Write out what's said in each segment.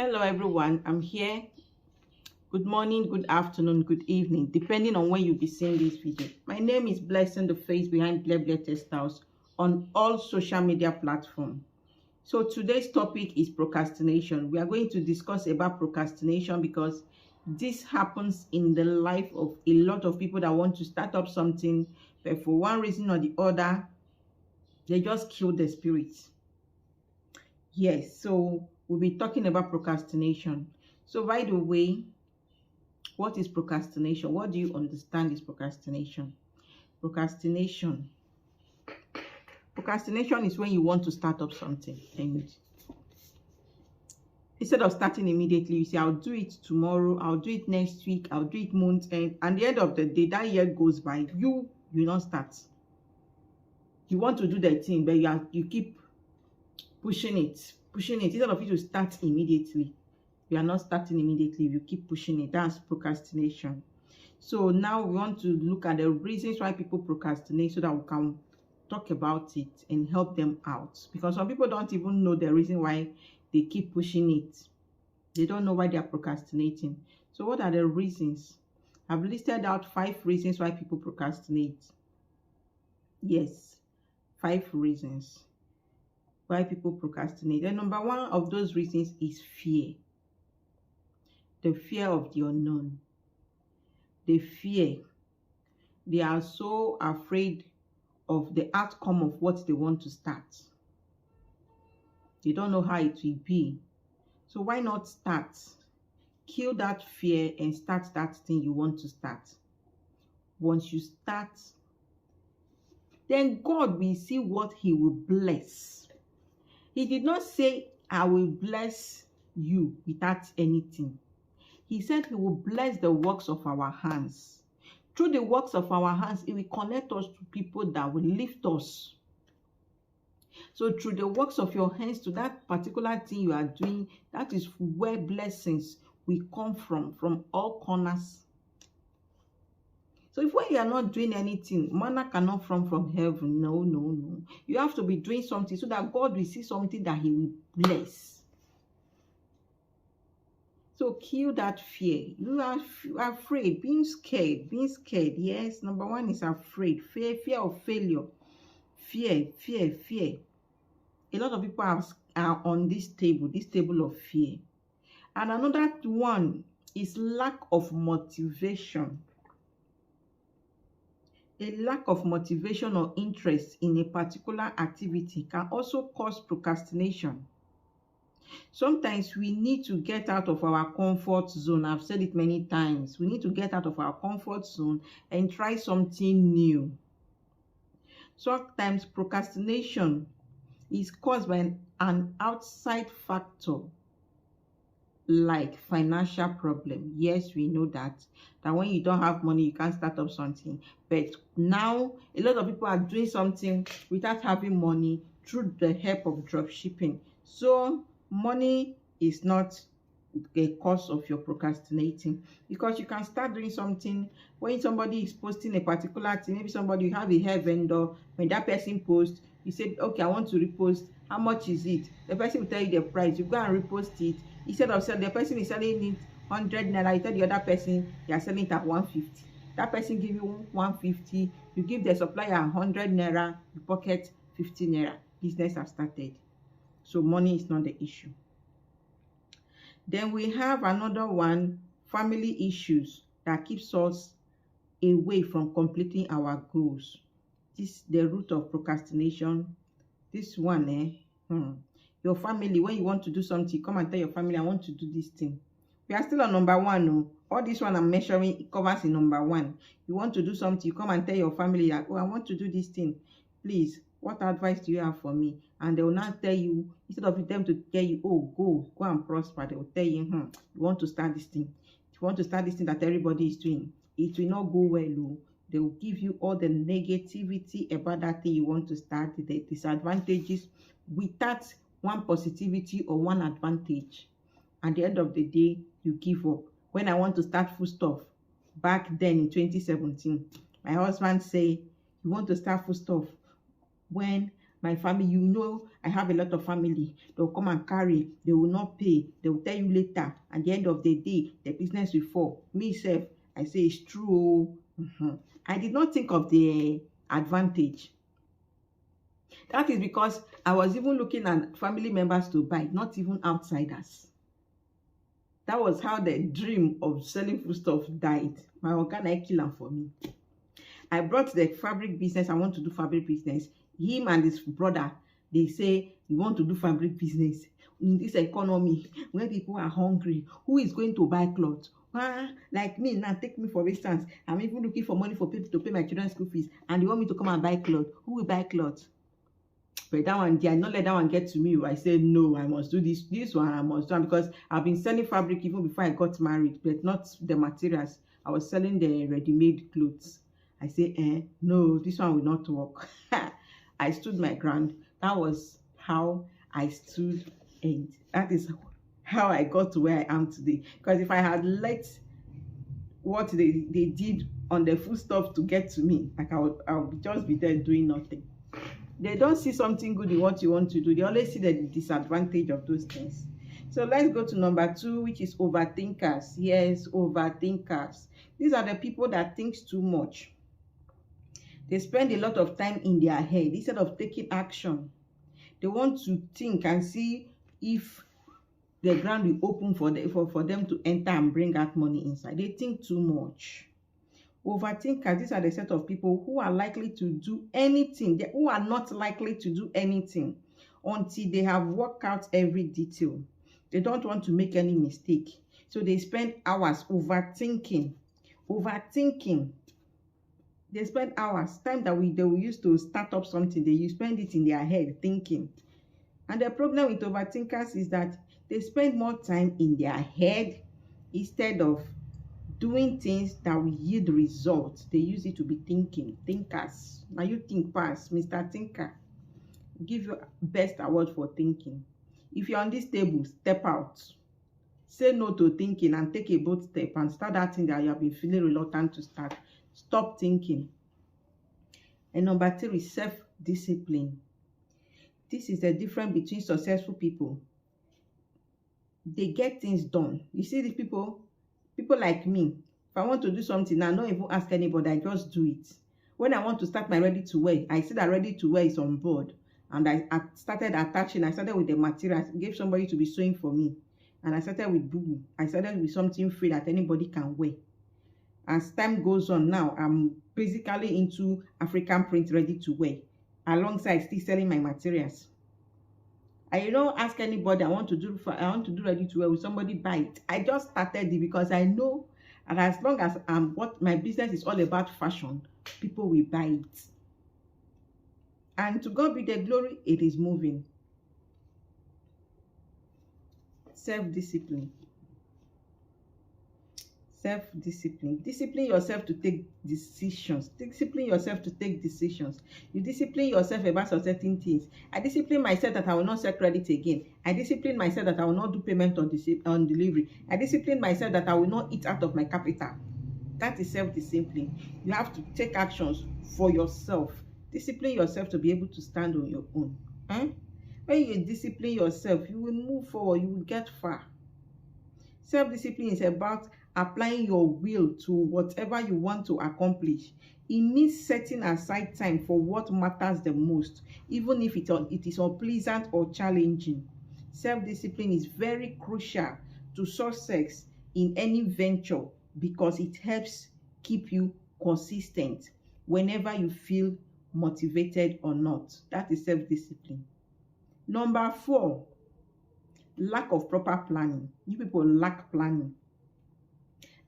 Hello everyone, I'm here. Good morning, good afternoon, good evening, depending on when you'll be seeing this video. My name is Blessing, the face behind Bless Textiles on all social media platforms. So today's topic is procrastination. We are going to discuss about procrastination because this happens in the life of a lot of people that want to start up something, but for one reason or the other, they just kill the spirit. Yes, so we'll be talking about procrastination. So by the way, what is procrastination? What do you understand is procrastination? Procrastination. Procrastination is when you want to start up something and instead of starting immediately, you say, I'll do it tomorrow, I'll do it next week, I'll do it month, and at the end of the day, that year goes by, you don't start. You want to do the thing, but you keep pushing it. Instead of you to start immediately. You are not starting immediately, you keep pushing it. That's procrastination. So now we want to look at the reasons why people procrastinate so that we can talk about it and help them out, because some people don't even know the reason why they keep pushing it. They don't know why they are procrastinating. So what are the reasons? I've listed out 5 reasons why people procrastinate. Yes, 5 reasons why people procrastinate. And number 1 of those reasons is fear. The fear of the unknown. The fear. They are so afraid of the outcome of what they want to start. They don't know how it will be. So why not start? Kill that fear and start that thing you want to start. Once you start, then God will see what He will bless. He did not say, I will bless you without anything. He said He will bless the works of our hands. Through the works of our hands, He will connect us to people that will lift us. So through the works of your hands to that particular thing you are doing, that is where blessings will come from all corners. So if when you are not doing anything, manna cannot come from heaven. No. You have to be doing something so that God will see something that He will bless. So kill that fear. You are afraid, being scared. Yes, number 1 is afraid. Fear of failure. Fear. A lot of people are on this table of fear. And another one is lack of motivation. A lack of motivation or interest in a particular activity can also cause procrastination. Sometimes we need to get out of our comfort zone. I've said it many times. We need to get out of our comfort zone and try something new. Sometimes procrastination is caused by an outside factor like financial problem. Yes, we know that when you don't have money, you can't start up something. But now, a lot of people are doing something without having money through the help of drop shipping. So money is not a cause of your procrastinating, because you can start doing something when somebody is posting a particular thing. Maybe somebody, you have a hair vendor, when that person posts, you say, okay, I want to repost. How much is it? The person will tell you the price. You go and repost it. Instead of selling, the person is selling it 100 naira. You tell the other person they are selling it at 150. That person give you 150. You give the supplier 100 naira. You pocket 50 naira. Business has started. So money is not the issue. Then we have another one, family issues that keeps us away from completing our goals. This is the root of procrastination. This one, your family, when you want to do something, come and tell your family, I want to do this thing. We are still on number 1. No? All this one I'm measuring, it covers in number 1. You want to do something, you come and tell your family that, oh, I want to do this thing. Please, what advice do you have for me? And they will not tell you, instead of them to tell you, oh, go and prosper, they will tell you, you want to start this thing. You want to start this thing that everybody is doing. It will not go well. They will give you all the negativity about that thing you want to start, the disadvantages, without one positivity or one advantage. At the end of the day, you give up. When I want to start food stuff, back then in 2017, my husband said, you want to start food stuff? When My family, you know, I have a lot of family. They'll come and carry. They will not pay. They will tell you later. At the end of the day, the business will fall. Me self, I say it's true. I did not think of the advantage. That is because I was even looking at family members to buy, not even outsiders. That was how the dream of selling foodstuff died. My organic killer for me. I brought the fabric business. I want to do fabric business. Him and his brother, they say, you want to do fabric business. In this economy, where people are hungry, who is going to buy clothes? Like me, now take me for instance. I'm even looking for money for people to pay my children's school fees. And they want me to come and buy clothes. Who will buy clothes? But that one, I not let that one get to me. I said, no, I must do this one, I must do it, because I've been selling fabric even before I got married, but not the materials. I was selling the ready-made clothes. I say, no, this one will not work. I stood my ground. That was how I stood, and that is how I got to where I am today. Because if I had let what they did on the food stuff to get to me, like I would just be there doing nothing. They don't see something good in what you want to do. They always see the disadvantage of those things. So let's go to number 2, which is overthinkers. Yes, overthinkers. These are the people that think too much. They spend a lot of time in their head instead of taking action. They want to think and see if the ground will open for them to enter and bring out money inside. They think too much. Overthinkers, these are the set of people who are likely to do anything, who are not likely to do anything until they have worked out every detail. They don't want to make any mistake. So they spend hours overthinking. They spend hours, time that they will use to start up something, they spend it in their head thinking. And the problem with overthinkers is that they spend more time in their head instead of doing things that will yield results. They use it to be thinking. Thinkers. Now you think fast, Mr. Thinker. Give you best award for thinking. If you're on this table, step out. Say no to thinking and take a bold step and start that thing that you have been feeling reluctant to start. Stop thinking. And number 3 is self-discipline. This is the difference between successful people. They get things done. You see the people like me, if I want to do something, I don't even ask anybody, I just do it. When I want to start my ready to wear, I see that ready to wear is on board, and I started attaching. I started with the materials, gave somebody to be sewing for me, and I started with boo. I started with something free that anybody can wear. As time goes on, now I'm basically into African print ready to wear, alongside still selling my materials. I don't ask anybody, I want to do ready to wear, will somebody buy it? I just started it because I know, and as long as what my business is all about fashion, people will buy it. And to God be the glory, it is moving. Self-discipline. Self-discipline. Discipline yourself to take decisions. Discipline yourself to take decisions. You discipline yourself about certain things. I discipline myself that I will not sell credit again. I discipline myself that I will not do payment on delivery. I discipline myself that I will not eat out of my capital. That is self-discipline. You have to take actions for yourself. Discipline yourself to be able to stand on your own. When you discipline yourself, you will move forward. You will get far. Self-discipline is about applying your will to whatever you want to accomplish. It means setting aside time for what matters the most, even if it is unpleasant or challenging. Self-discipline is very crucial to success in any venture because it helps keep you consistent whenever you feel motivated or not. That is self-discipline. Number 4, lack of proper planning. You people lack planning.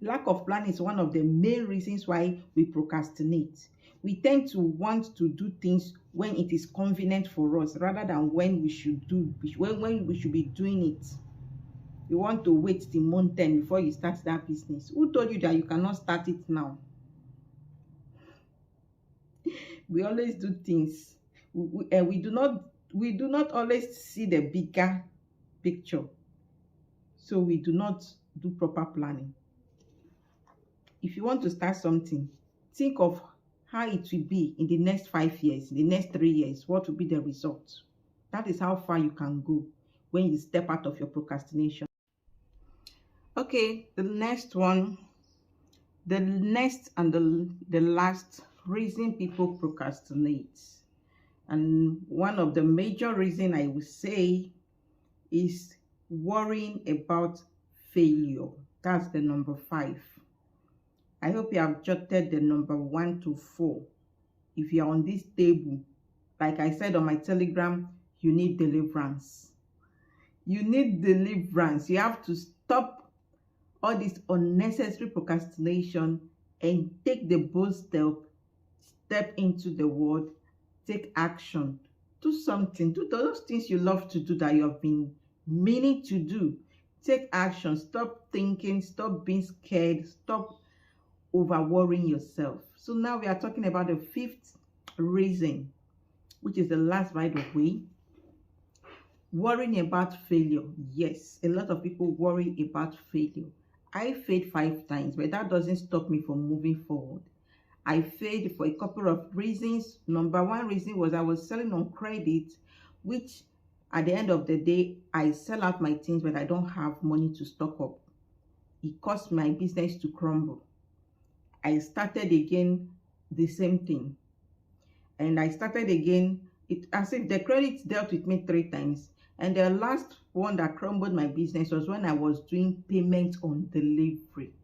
Lack of planning is one of the main reasons why we procrastinate. We tend to want to do things when it is convenient for us rather than when we should be doing it. You want to wait till month 10 before you start that business. Who told you that you cannot start it now? We always do things. We do not always see the bigger picture. So we do not do proper planning. If you want to start something, think of how it will be in the next 5 years, in the next 3 years, what will be the result. That is how far you can go when you step out of your procrastination. Okay, the next one, the next and the last reason people procrastinate, and one of the major reason I would say is worrying about failure. That's the number 5. I hope you have jotted the number 1 to 4. If you're on this table, like I said on my Telegram, you need deliverance. You need deliverance. You have to stop all this unnecessary procrastination and take the bold step into the world, take action, do something, do those things you love to do that you have been meaning to do. Take action, stop thinking, stop being scared, stop over worrying yourself. So now we are talking about the 5th reason, which is the last, by the way. Worrying about failure. Yes, a lot of people worry about failure. I failed 5 times, but that doesn't stop me from moving forward. I failed for a couple of reasons. Number 1 reason was I was selling on credit, which at the end of the day, I sell out my things when I don't have money to stock up. It caused my business to crumble. I started again, the same thing. And I started again, as if the credit dealt with me 3 times. And the last one that crumbled my business was when I was doing payment on delivery.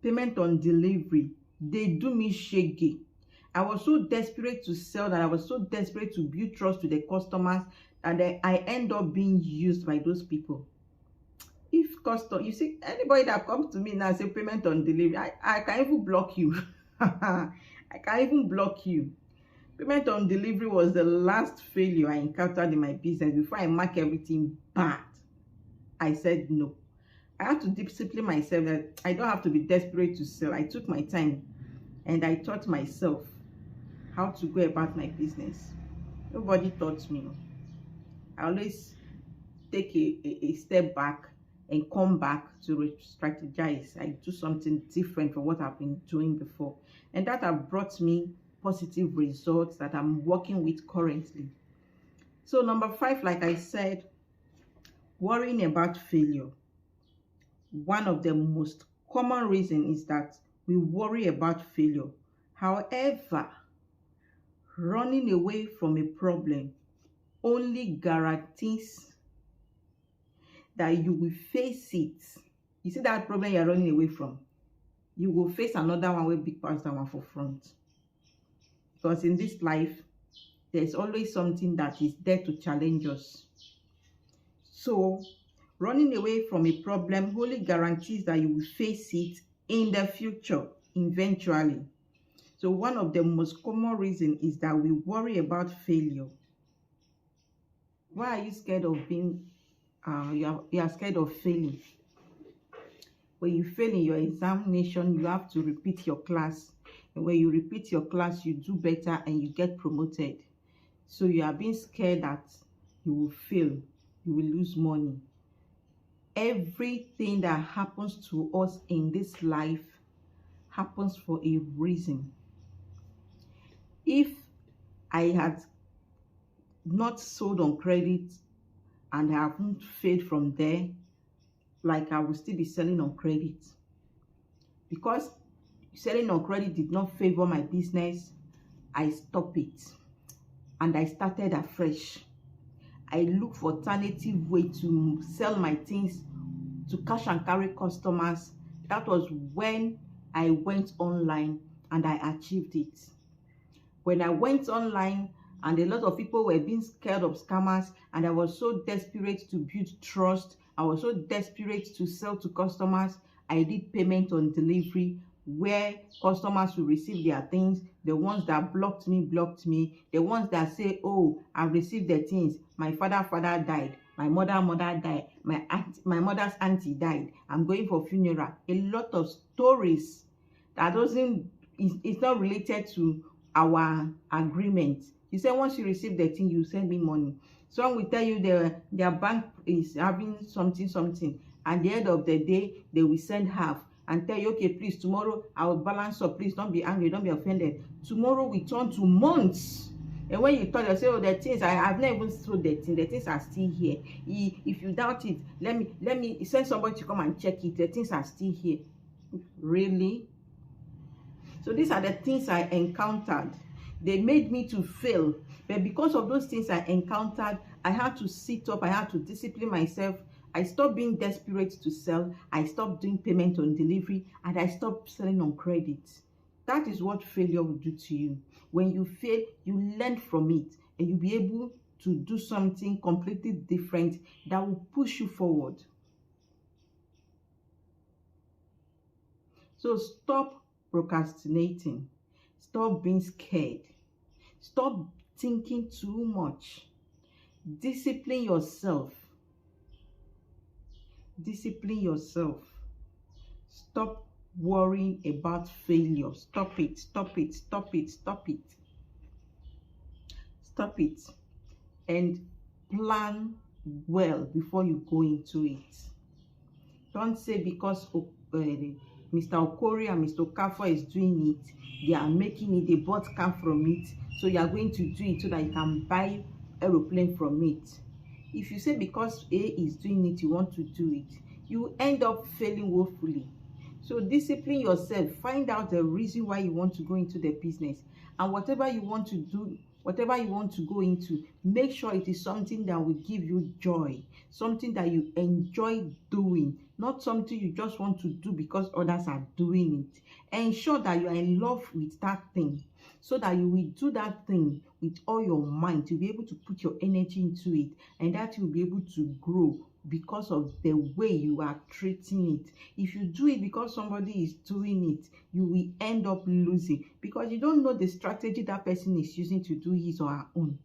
Payment on delivery. They do me shaggy. I was so desperate to sell, that I was so desperate to build trust with the customers, and I end up being used by those people. If you see anybody that comes to me now and say payment on delivery, I can even block you. I can even block you. Payment on delivery was the last failure I encountered in my business. Before I mark everything bad, I said no. I had to discipline myself that I don't have to be desperate to sell. I took my time and I taught myself how to go about my business. Nobody taught me. I always take a step back and come back to re-strategize. I do something different from what I've been doing before. And that have brought me positive results that I'm working with currently. So number 5, like I said, worrying about failure. One of the most common reasons is that we worry about failure. However, running away from a problem only guarantees that you will face it. You see that problem you're running away from, you will face another one way big past that one for front. Because in this life, there's always something that is there to challenge us. So running away from a problem only guarantees that you will face it in the future, eventually. So one of the most common reasons is that we worry about failure. Why are you scared of being, you are scared of failing? When you fail in your examination, you have to repeat your class. And when you repeat your class, you do better and you get promoted. So you are being scared that you will fail, you will lose money. Everything that happens to us in this life happens for a reason. If I had not sold on credit and I haven't failed from there, like I will still be selling on credit. Because selling on credit did not favor my business, I stopped it and I started afresh. I look for alternative way to sell my things, to cash and carry customers. That was when I went online and I achieved it. When I went online and a lot of people were being scared of scammers, and I was so desperate to build trust, I was so desperate to sell to customers, I did payment on delivery, where customers will receive their things. The ones that blocked me. The ones that say, oh, I've received the things. My father died. My mother died. My mother's auntie died. I'm going for funeral. A lot of stories that it's not related to our agreement. You say once you receive the thing, you send me money. Some will tell you their bank is having something. At the end of the day, they will send half. and tell you, okay, please, tomorrow I will balance up. Please don't be angry, don't be offended. Tomorrow we turn to months. And when you tell yourself, oh, the things I've not even thrown the things are still here. If you doubt it, let me send somebody to come and check it. The things are still here. Really? So these are the things I encountered. They made me to fail. But because of those things I encountered, I had to sit up. I had to discipline myself. I stopped being desperate to sell. I stopped doing payment on delivery, and I stopped selling on credit. That is what failure will do to you. When you fail, you learn from it, and you'll be able to do something completely different that will push you forward. So stop procrastinating. Stop being scared. Stop thinking too much. Discipline yourself. Discipline yourself. Stop worrying about failure. Stop it. Stop it. Stop it. Stop it. Stop it. And plan well before you go into it. Don't say because Mr. Okori and Mr. Okafor is doing it, they are making it, they bought car from it, so you are going to do it so that you can buy aeroplane from it. If you say because A is doing it, you want to do it, you end up failing woefully. So discipline yourself. Find out the reason why you want to go into the business, and whatever you want to do, whatever you want to go into, make sure it is something that will give you joy, something that you enjoy doing, not something you just want to do because others are doing it. Ensure that you are in love with that thing, so that you will do that thing with all your mind. You'll be able to put your energy into it, and that you'll be able to grow because of the way you are treating it. If you do it because somebody is doing it, you will end up losing, because you don't know the strategy that person is using to do his or her own.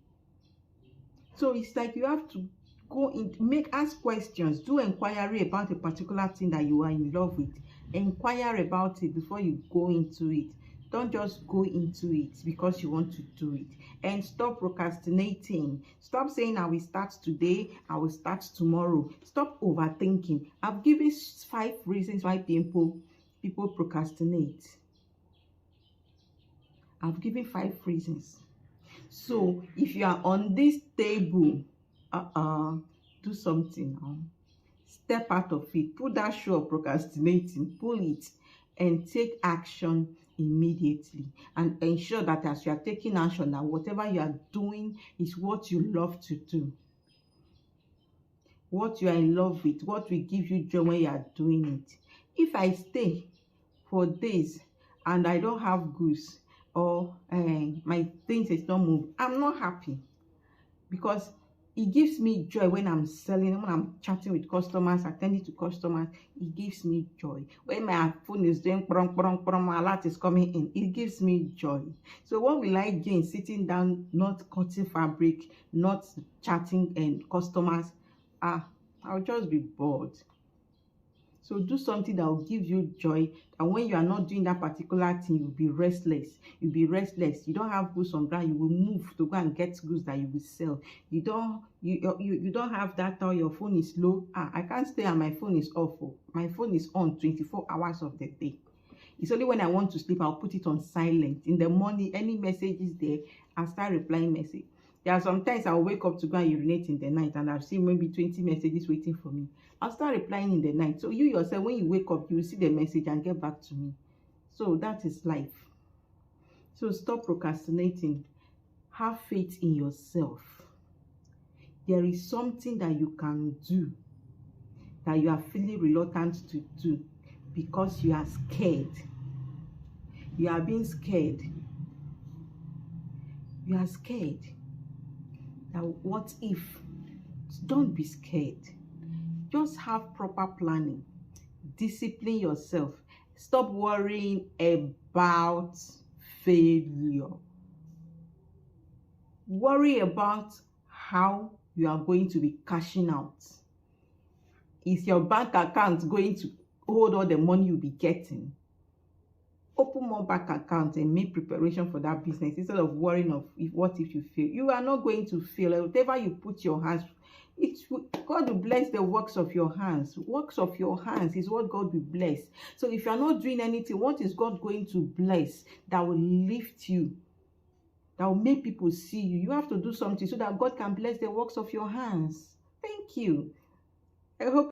So it's like you have to go in, ask questions, do inquiry about a particular thing that you are in love with. Inquire about it before you go into it. Don't just go into it because you want to do it. And stop procrastinating. Stop saying I will start today, I will start tomorrow. Stop overthinking. I've given 5 reasons why people procrastinate. I've given 5 reasons. So if you are on this table, do something now. Step out of it. Pull that shoe of procrastinating. Pull it and take action immediately, and ensure that as you are taking action, that whatever you are doing is what you love to do, what you are in love with, what will give you joy when you are doing it. If I stay for days and I don't have goods, or my things is not moved, I'm not happy, because it gives me joy when I'm selling, when I'm chatting with customers, attending to customers. It gives me joy. When my phone is doing my alert is coming in, it gives me joy. So what will I gain sitting down, not cutting fabric, not chatting and customers? I'll just be bored. So do something that will give you joy, and when you are not doing that particular thing, you'll be restless. You'll be restless. You don't have goods on ground, you will move to go and get goods that you will sell. You don't have data, your phone is low. I can't stay and my phone is off. My phone is on 24 hours of the day. It's only when I want to sleep, I'll put it on silent. In the morning, any message is there, I'll start replying message. There are sometimes I'll wake up to go and urinate in the night, and I've seen maybe 20 messages waiting for me. I'll start replying in the night. So you yourself, when you wake up, you will see the message and get back to me. So that is life. So stop procrastinating. Have faith in yourself. There is something that you can do that you are feeling reluctant to do because you are scared. You are being scared. You are scared. Now, what if? Don't be scared. Just have proper planning. Discipline yourself. Stop worrying about failure. Worry about how you are going to be cashing out. Is your bank account going to hold all the money you'll be getting? Open more bank accounts and make preparation for that business instead of worrying of what if you fail. You are not going to fail. Whatever you put your hands, God will bless the works of your hands. Works of your hands is what God will bless. So if you're not doing anything, what is God going to bless that will lift you, that will make people see you? You have to do something so that God can bless the works of your hands. Thank you. I hope